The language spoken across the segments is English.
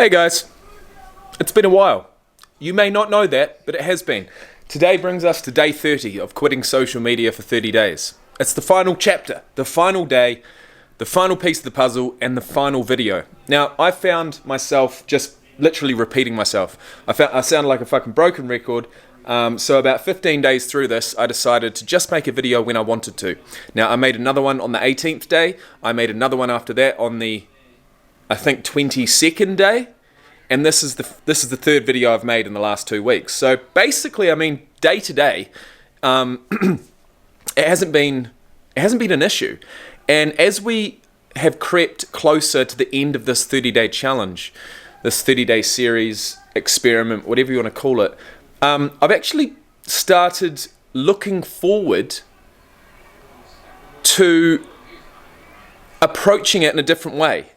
Hey guys, it's been a while. You may not know that, but it has been. Today brings us to day 30 of quitting social media for 30 days. It's the final chapter, the final day, the final piece of the puzzle, and the final video. Now, I found myself just literally repeating myself. I sounded like a fucking broken record. So about 15 days through this, I decided to just make a video when I wanted to. Now, I made another one on the 18th day. I made another one after that on the, I think, 22nd day. And this is the third video I've made in the last 2 weeks. So basically, I mean, day to day, it hasn't been an issue. And as we have crept closer to the end of this 30-day challenge, this 30-day series, experiment, whatever you want to call it, I've actually started looking forward to approaching it in a different way.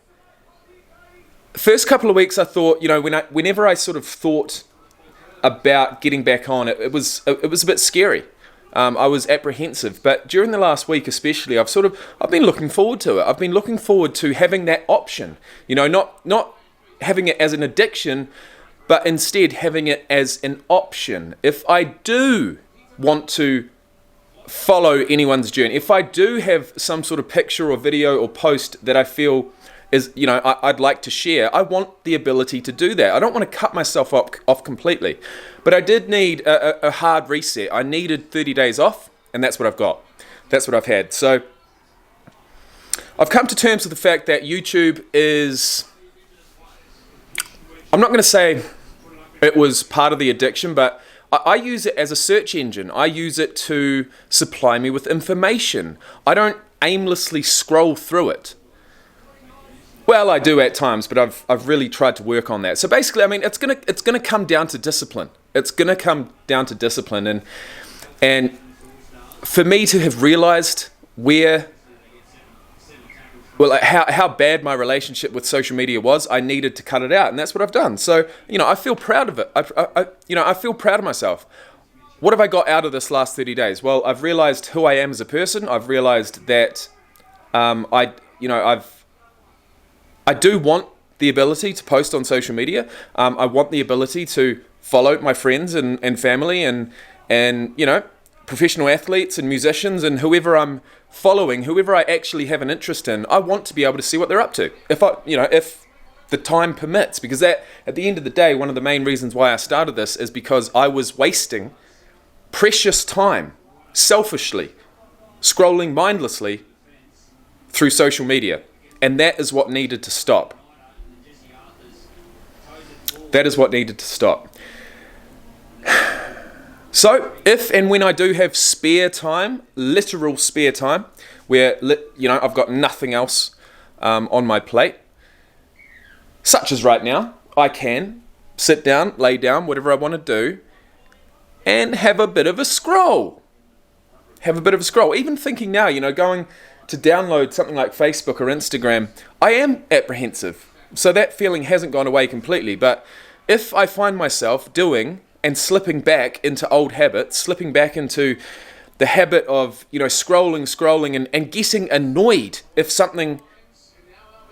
First couple of weeks, I thought, whenever I sort of thought about getting back on, it was a bit scary. I was apprehensive, but during the last week especially, I've been looking forward to it. I've been looking forward to having that option, not having it as an addiction, but instead having it as an option. If I do want to follow anyone's journey, if I do have some sort of picture or video or post that I feel is, I'd like to share, I want the ability to do that. I don't want to cut myself off completely. But I did need a hard reset. I needed 30 days off, and that's what I've got. That's what I've had. So I've come to terms with the fact that YouTube is, I'm not going to say it was part of the addiction, but I use it as a search engine. I use it to supply me with information. I don't aimlessly scroll through it. Well, I do at times, but I've really tried to work on that. So basically, I mean, it's gonna come down to discipline. It's gonna come down to discipline, and for me to have realized how bad my relationship with social media was, I needed to cut it out, and that's what I've done. So I feel proud of it. I feel proud of myself. What have I got out of this last 30 days? Well, I've realized who I am as a person. I've realized that I do want the ability to post on social media. I want the ability to follow my friends and family and professional athletes and musicians and whoever I'm following, whoever I actually have an interest in. I want to be able to see what they're up to if the time permits, because that, at the end of the day, one of the main reasons why I started this is because I was wasting precious time selfishly scrolling mindlessly through social media. And that is what needed to stop. That is what needed to stop. So, if and when I do have spare time, literal spare time, where I've got nothing else on my plate, such as right now, I can sit down, lay down, whatever I want to do, and have a bit of a scroll. Even thinking now, going to download something like Facebook or Instagram, I am apprehensive. So that feeling hasn't gone away completely. But if I find myself doing and slipping back into old habits, slipping back into the habit of, scrolling and getting annoyed if something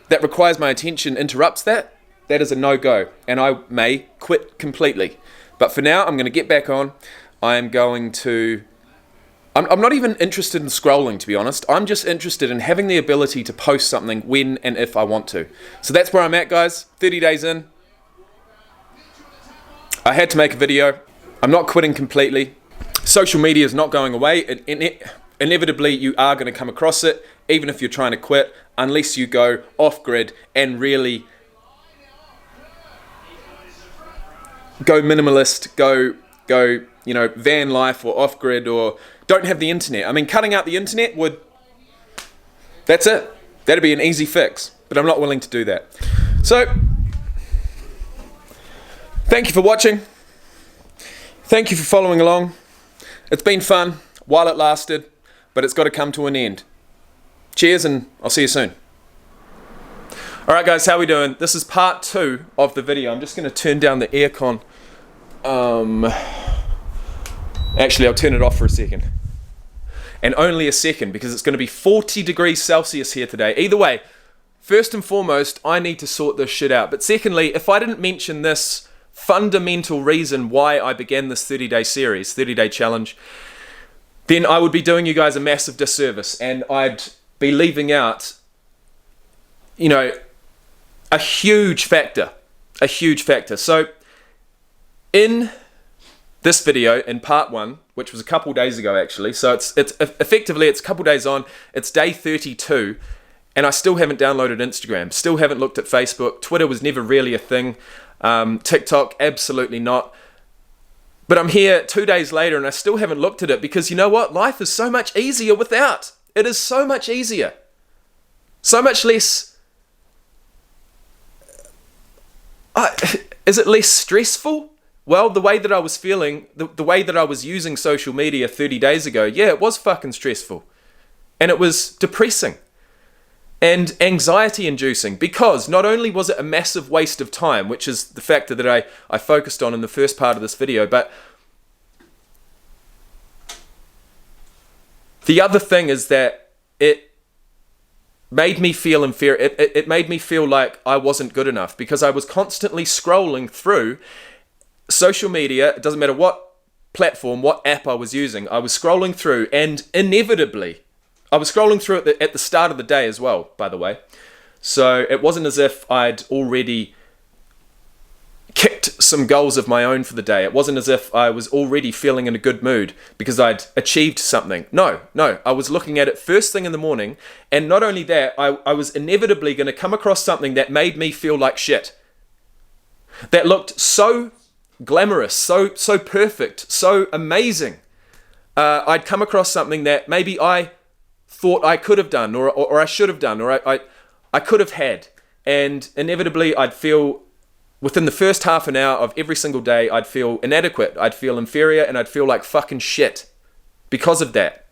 that requires my attention interrupts that is a no-go. And I may quit completely. But for now, I'm going to get back on. I'm not even interested in scrolling, to be honest. I'm just interested in having the ability to post something when and if I want to. So that's where I'm at, guys. 30 days in. I had to make a video. I'm not quitting completely. Social media is not going away. Inevitably, you are going to come across it, even if you're trying to quit, unless you go off-grid and really go minimalist, go van life or off-grid, or don't have the internet. I mean, cutting out the internet that's it. That'd be an easy fix, but I'm not willing to do that. So, thank you for watching. Thank you for following along. It's been fun while it lasted, but it's got to come to an end. Cheers, and I'll see you soon. Alright guys, how we doing? This is part 2 of the video. I'm just going to turn down the aircon. Actually, I'll turn it off for a second. And only a second, because it's going to be 40 degrees Celsius here today. Either way, first and foremost, I need to sort this shit out. But secondly, if I didn't mention this fundamental reason why I began this 30-day series, 30-day challenge, then I would be doing you guys a massive disservice, and I'd be leaving out, you know, a huge factor. So in this video, in part 1, which was a couple days ago actually, so it's effectively a couple days on, it's day 32, and I still haven't downloaded Instagram, still haven't looked at Facebook, Twitter was never really a thing, TikTok, absolutely not. But I'm here 2 days later and I still haven't looked at it, because you know what? Life is so much easier without. It is so much easier. So much less... is it less stressful? Well, the way that I was feeling, the way that I was using social media 30 days ago, yeah, it was fucking stressful. And it was depressing. And anxiety-inducing, because not only was it a massive waste of time, which is the factor that I focused on in the first part of this video, but the other thing is that it made me feel inferior. It made me feel like I wasn't good enough, because I was constantly scrolling through social media. It doesn't matter what platform, what app I was using. I was scrolling through, and inevitably, I was scrolling through it at the start of the day as well, by the way. So it wasn't as if I'd already kicked some goals of my own for the day. It wasn't as if I was already feeling in a good mood because I'd achieved something. No. I was looking at it first thing in the morning, and not only that, I was inevitably going to come across something that made me feel like shit. That looked so glamorous, so perfect, so amazing. I'd come across something that maybe I thought I could have done, or I should have done, or I could have had. And inevitably I'd feel, within the first half an hour of every single day, I'd feel inadequate, I'd feel inferior, and I'd feel like fucking shit because of that.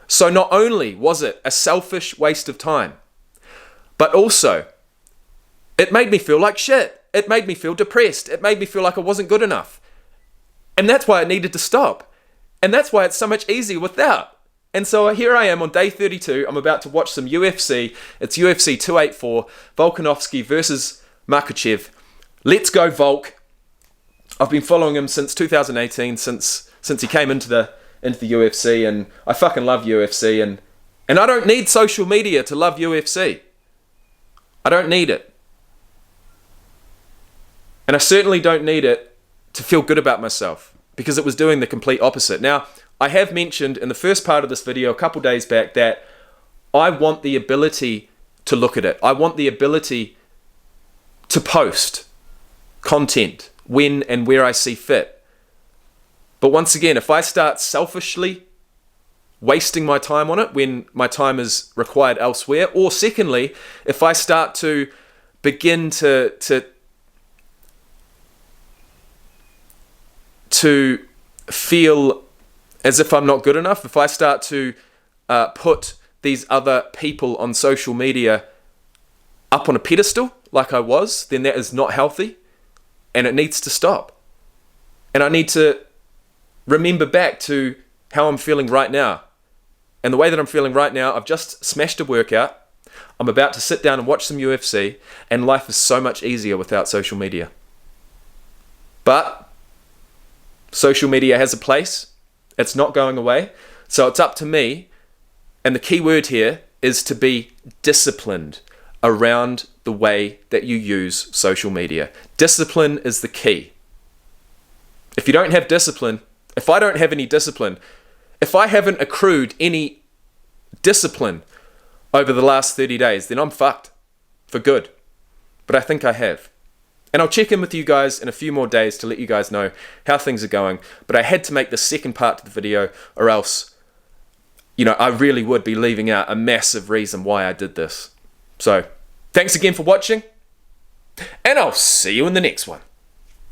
So not only was it a selfish waste of time, but also it made me feel like shit. It made me feel depressed. It made me feel like I wasn't good enough. And that's why it needed to stop. And that's why it's so much easier without. And so here I am on day 32. I'm about to watch some UFC. It's UFC 284, Volkanovski versus Makhachev. Let's go, Volk. I've been following him since 2018, since he came into the UFC, and I fucking love UFC, and I don't need social media to love UFC. I don't need it. And I certainly don't need it to feel good about myself, because it was doing the complete opposite. Now, I have mentioned in the first part of this video a couple days back that I want the ability to look at it. I want the ability to post content when and where I see fit. But once again, if I start selfishly wasting my time on it when my time is required elsewhere, or secondly, if I start to begin to feel as if I'm not good enough, if I start to put these other people on social media up on a pedestal like I was, then that is not healthy, and it needs to stop. And I need to remember back to how I'm feeling right now. And the way that I'm feeling right now, I've just smashed a workout, I'm about to sit down and watch some UFC, and life is so much easier without social media. But social media has a place. It's not going away. So it's up to me, and the key word here is to be disciplined around the way that you use social media. Discipline is the key. If you don't have discipline, if I don't have any discipline, if I haven't accrued any discipline over the last 30 days, then I'm fucked for good. But I think I have. And I'll check in with you guys in a few more days to let you guys know how things are going. But I had to make the second part to the video, or else, you know, I really would be leaving out a massive reason why I did this. So, thanks again for watching, and I'll see you in the next one.